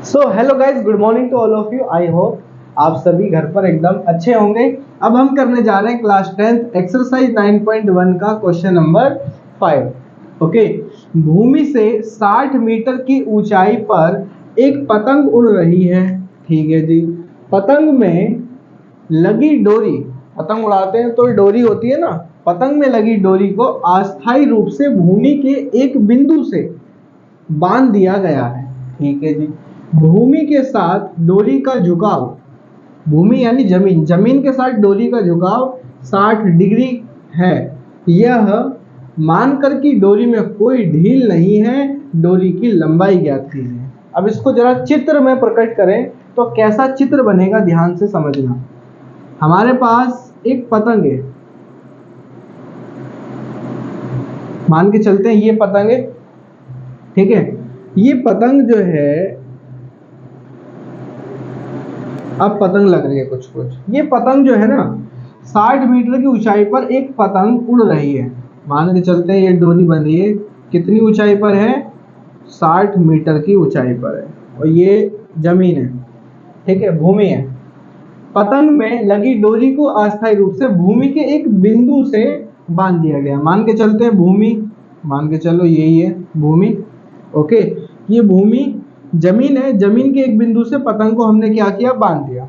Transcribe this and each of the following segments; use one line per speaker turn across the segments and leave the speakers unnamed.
So hello guys, good morning to all of you. I hope आप सभी घर पर एकदम अच्छे होंगे। अब हम करने जा रहे हैं क्लास 10th एक्सरसाइज 9.1 का क्वेश्चन नंबर 5। ओके, भूमि से 60 मीटर की ऊंचाई पर एक पतंग उड़ रही है। ठीक है जी। पतंग में लगी डोरी, पतंग उड़ाते हैं तो डोरी होती है ना, पतंग में लगी डोरी को अस्थायी रूप से भूमि के एक बिंदु से बांध दिया गया है। ठीक है जी। भूमि के साथ डोरी का झुकाव, भूमि यानी जमीन, जमीन के साथ डोरी का झुकाव 60 डिग्री है। यह मानकर कि डोरी में कोई ढील नहीं है, डोरी की लंबाई ज्ञात कीजिए। अब इसको जरा चित्र में प्रकट करें तो कैसा चित्र बनेगा, ध्यान से समझना। हमारे पास एक पतंग है, मान के चलते हैं ये पतंग है। ठीक है, ये पतंग जो है, अब पतंग लग रही है कुछ कुछ। ये पतंग जो है ना, 60 मीटर की ऊंचाई पर एक पतंग उड़ रही है। मान के चलते हैं ये डोरी बंधी है, कितनी ऊंचाई पर है? 60 मीटर की ऊंचाई पर है, और ये जमीन है। ठीक है, भूमि है। पतंग में लगी डोरी को अस्थायी रूप से भूमि के एक बिंदु से बांध दिया गया। मान के चलते हैं भूमि, मान के चलो यही है भूमि। ओके, ये भूमि जमीन है, जमीन के एक बिंदु से पतंग को हमने क्या किया? बांध दिया।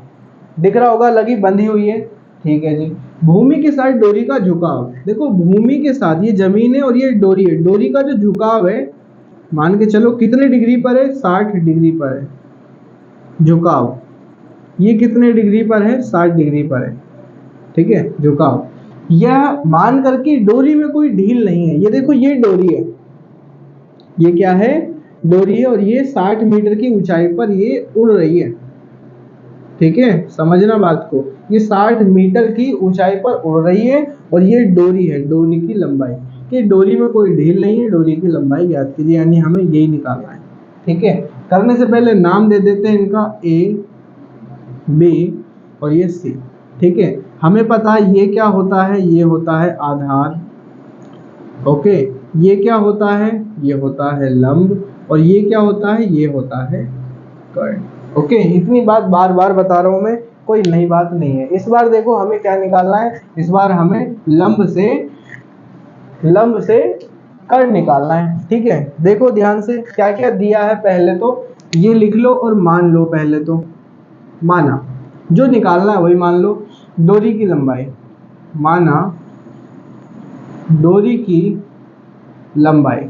दिख रहा होगा, लगी बंधी हुई है। ठीक है जी। भूमि के साथ डोरी का झुकाव, देखो भूमि के साथ ये जमीन है और ये डोरी है, डोरी का जो झुकाव है मान के चलो कितने डिग्री पर है? 60 डिग्री पर है झुकाव। ये कितने डिग्री पर है? 60 डिग्री पर है। ठीक है, झुकाव। यह मान करके डोरी में कोई ढील नहीं है। ये देखो, ये डोरी है, ये क्या है? डोरी है, और ये 60 मीटर की ऊंचाई पर ये उड़ रही है। ठीक है, समझना बात को। ये 60 मीटर की ऊंचाई पर उड़ रही है और ये डोरी है, डोरी की लंबाई। कि डोरी में कोई ढील नहीं है, डोरी की लंबाई ज्ञात कीजिए, यानी हमें यही निकालना है। ठीक है, करने से पहले नाम दे देते हैं इनका, ए, बी और ये सी। ठीक है, हमें पता है ये क्या होता है? ये होता है आधार। ओके, ये क्या होता है? ये होता है लंब। और ये क्या होता है? ये होता है कर्ण। ओके, इतनी बात बार बार बता रहा हूं मैं, कोई नई बात नहीं है। इस बार देखो हमें क्या निकालना है, इस बार हमें लंब से कर्ण निकालना है। ठीक है, देखो ध्यान से क्या क्या दिया है। पहले तो ये लिख लो और मान लो। पहले तो माना, जो निकालना है वही मान लो। डोरी की लंबाई, माना डोरी की लंबाई,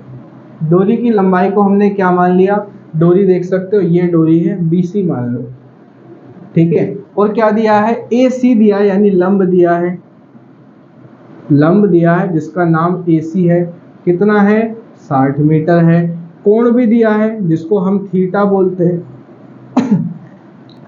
डोरी की लंबाई को हमने क्या मान लिया? डोरी देख सकते हो, ये डोरी है, BC मान लो। ठीक है, और क्या दिया है? AC दिया है, यानी लंब दिया है, लंब दिया है जिसका नाम AC है। कितना है? 60 मीटर है। कोण भी दिया है जिसको हम थीटा बोलते हैं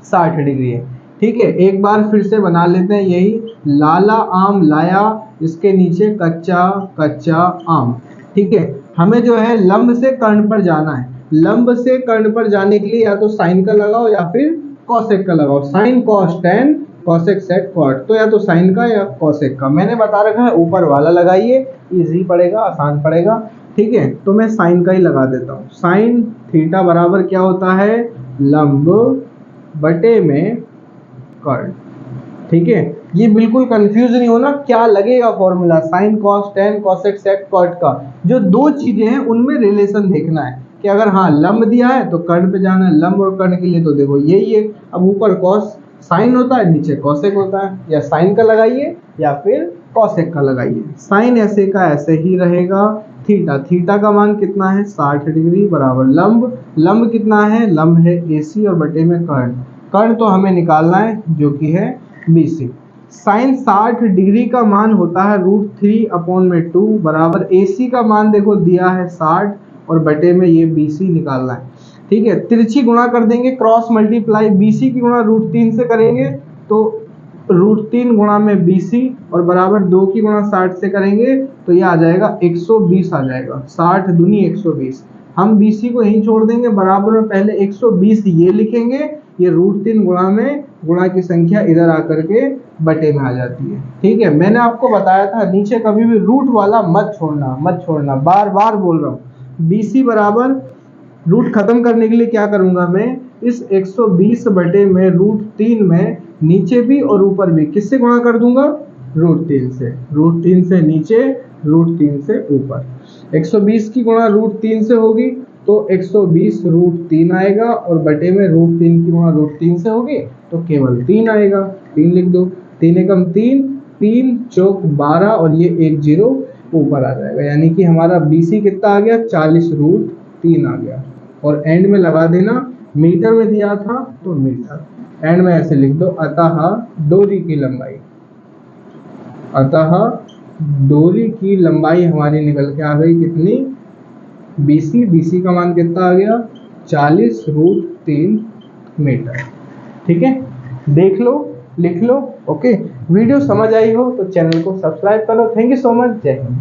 60 डिग्री है। ठीक है, एक बार फिर से बना लेते हैं यही। लाला आम लाया, इसके नीचे कच्चा कच्चा आम। ठीक है, हमें जो है लंब से कर्ण पर जाना है। लंब से कर्ण पर जाने के लिए या तो साइन का लगाओ या फिर कॉसेक का लगाओ। Sine cos tan, cosec sec cot. तो या तो साइन का या कॉसेक का। मैंने बता रखा है ऊपर वाला लगाइए, इजी पड़ेगा, आसान पड़ेगा। ठीक है, तो मैं साइन का ही लगा देता हूँ। साइन थीटा बराबर क्या होता है? लंब बटे में कर्ण। ठीक है, ये बिल्कुल कंफ्यूज नहीं होना, क्या लगेगा formula sine cos tan cosec sec cot का। जो दो चीजें हैं उनमें रिलेशन देखना है कि अगर हाँ लंब दिया है तो कर्ण पे जाना है। लंब और कर्ण के लिए तो देखो यही है। अब ऊपर कॉस साइन होता है, नीचे कॉसेक होता है। या साइन का लगाइए या फिर कॉसेक का लगाइए। साइन ऐसे का ऐसे ही रहेगा। थीटा, थीटा का मान कितना है? 60 डिग्री बराबर लंब, लंब कितना है? लंब है AC और बटे में कर्ण। कर्ण तो हमें निकालना है जो कि है BC। साइन 60 डिग्री का मान होता है √3/2 बराबर AC का मान देखो दिया है 60 और बटे में ये BC निकालना है। ठीक है, तिरछी गुणा कर देंगे, क्रॉस मल्टीप्लाई। BC की गुणा √3 से करेंगे तो √3 गुणा में BC और बराबर 2 की गुणा 60 से करेंगे तो ये आ जाएगा 120 आ जाएगा। 60 दूनी 120। हम BC को यहीं छोड़ देंगे, बराबर में पहले 120 ये लिखेंगे, ये √3 गुणा में गुणा की संख्या इधर आकर के बटे में आ जाती है। ठीक है, मैंने आपको बताया था नीचे कभी भी रूट वाला मत छोड़ना, मत छोड़ना, बार बार बोल रहा हूँ। BC बराबर रूट खत्म करने के लिए क्या करूंगा मैं? इस 120 बटे में √3 में नीचे भी और ऊपर भी किससे गुणा कर दूंगा? √3 से। √3 से नीचे, √3 से ऊपर। 120 की गुणा √3 से होगी तो 120 √3 आएगा, और बटे में √3 की गुणा √3 से होगी तो केवल 3 आएगा। 3 लिख दो। 3 एकम 3, 3 चौक 12, और ये 1 0 ऊपर आ जाएगा, यानी कि हमारा BC कितना आ गया? 40 √3 आ गया। और एंड में लगा देना, मीटर में दिया था तो मीटर, एंड में ऐसे लिख दो, अतः डोरी की लंबाई, अतः डोरी की लंबाई हमारी निकल के आ गई कितनी? BC का मान कितना आ गया? 40 √3 मीटर। ठीक है, देख लो, लिख लो। ओके, वीडियो समझ आई हो तो चैनल को सब्सक्राइब करो। Thank you so much. जय हिंद।